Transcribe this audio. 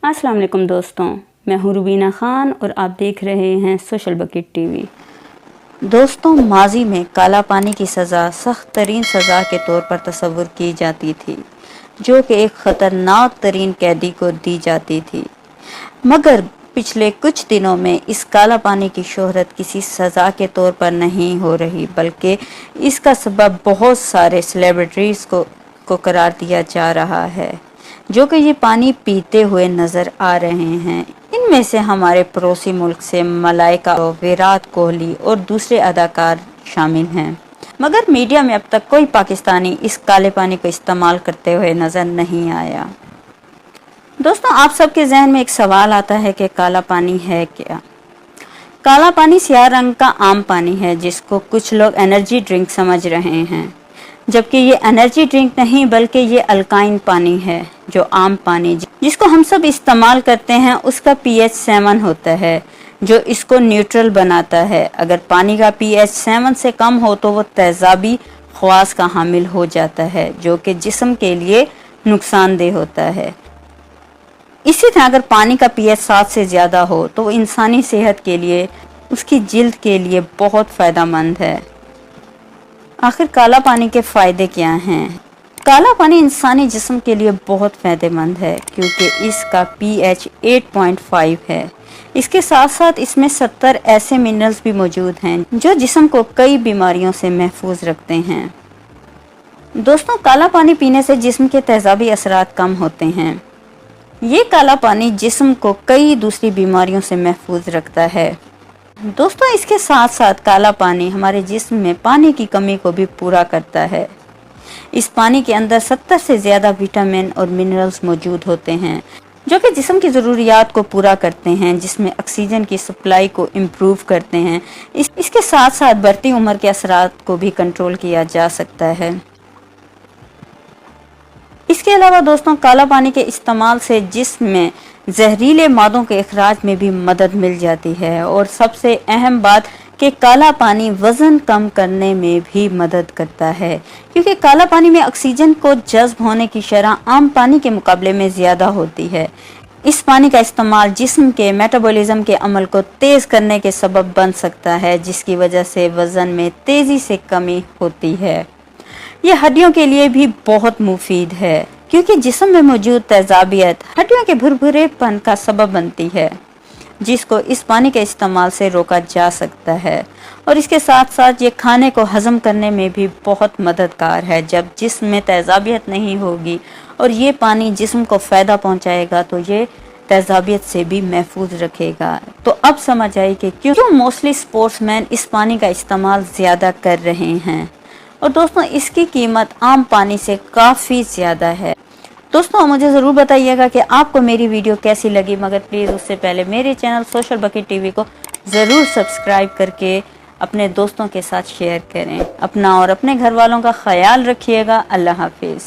अस्सलाम वालेकुम दोस्तों, मैं हूँ रुबीना खान और आप देख रहे हैं सोशल बकेट टीवी। दोस्तों, माजी में काला पानी की सज़ा सख्त तरीन सज़ा के तौर पर तस्वुर की जाती थी, जो कि एक ख़तरनाक तरीन कैदी को दी जाती थी। मगर पिछले कुछ दिनों में इस काला पानी की शोहरत किसी सज़ा के तौर पर नहीं हो रही, बल्कि इसका सबब बहुत सारे सेलिब्रिटीज़ को करार दिया जा रहा है, जो कि ये पानी पीते हुए नज़र आ रहे हैं। इनमें से हमारे पड़ोसी मुल्क से मलाइका, विराट कोहली और दूसरे अदाकार शामिल हैं। मगर मीडिया में अब तक कोई पाकिस्तानी इस काले पानी को इस्तेमाल करते हुए नज़र नहीं आया। दोस्तों, आप सबके जहन में एक सवाल आता है कि काला पानी है क्या? काला पानी स्याह रंग का आम पानी है, जिसको कुछ लोग एनर्जी ड्रिंक समझ रहे हैं, जबकि ये एनर्जी ड्रिंक नहीं बल्कि ये अल्काइन पानी है। जो आम पानी जिसको हम सब इस्तेमाल करते हैं, उसका pH 7 होता है, जो इसको न्यूट्रल बनाता है। अगर पानी का pH 7 से कम हो तो वो तेजाबी ख्वास का हामिल हो जाता है, जो कि जिस्म के लिए नुकसानदेह होता है। इसी तरह अगर पानी का pH 7 से ज़्यादा हो तो वो इंसानी सेहत के लिए, उसकी जिल्द के लिए बहुत फ़ायदेमंद है। आखिर काला पानी के फ़ायदे क्या हैं? काला पानी इंसानी जिस्म के लिए बहुत फ़ायदेमंद है, क्योंकि इसका pH 8.5 है। इसके साथ साथ इसमें 70 ऐसे मिनरल्स भी मौजूद हैं जो जिस्म को कई बीमारियों से महफूज रखते हैं। दोस्तों, काला पानी पीने से जिस्म के तेजाबी असरात कम होते हैं। ये काला पानी जिस्म को कई दूसरी बीमारियों से महफूज रखता है। दोस्तों, इसके साथ साथ काला पानी हमारे जिस्म में पानी की कमी को भी पूरा करता है। इस पानी के अंदर 70 से ज़्यादा विटामिन और मिनरल्स मौजूद होते हैं, जो कि जिस्म की ज़रूरियात को पूरा करते हैं, जिसमें ऑक्सीजन की सप्लाई को इम्प्रूव करते हैं। इसके साथ साथ बढ़ती उम्र के असरात को भी कंट्रोल किया जा सकता है। इसके अलावा दोस्तों, काला पानी के इस्तेमाल से जिस्म में जहरीले मादों के इखराज में भी मदद मिल जाती है, और सबसे अहम बात कि काला पानी वज़न कम करने में भी मदद करता है, क्योंकि काला पानी में ऑक्सीजन को जज्ब होने की शरह आम पानी के मुकाबले में ज़्यादा होती है। इस पानी का इस्तेमाल जिस्म के मेटाबॉलिज्म के अमल को तेज़ करने के सबब बन सकता है, जिसकी वजह से वज़न में तेज़ी से कमी होती है। ये हड्डियों के लिए भी बहुत मुफीद है, क्योंकि जिस्म में मौजूद तेजाबियत हड्डियों के भुरभुरेपन का सबब बनती है, जिसको इस पानी के इस्तेमाल से रोका जा सकता है। और इसके साथ साथ ये खाने को हजम करने में भी बहुत मददगार है। जब जिस्म में तेजाबियत नहीं होगी और ये पानी जिस्म को फ़ायदा पहुंचाएगा, तो ये तेजाबियत से भी महफूज रखेगा। तो अब समझ आई कि क्यों मोस्टली स्पोर्ट्समैन इस पानी का इस्तेमाल ज़्यादा कर रहे हैं। और दोस्तों, इसकी कीमत आम पानी से काफ़ी ज़्यादा है। दोस्तों, मुझे ज़रूर बताइएगा कि आपको मेरी वीडियो कैसी लगी, मगर प्लीज़ उससे पहले मेरे चैनल सोशल बकेट टीवी को ज़रूर सब्सक्राइब करके अपने दोस्तों के साथ शेयर करें। अपना और अपने घर वालों का ख्याल रखिएगा। अल्लाह हाफिज़।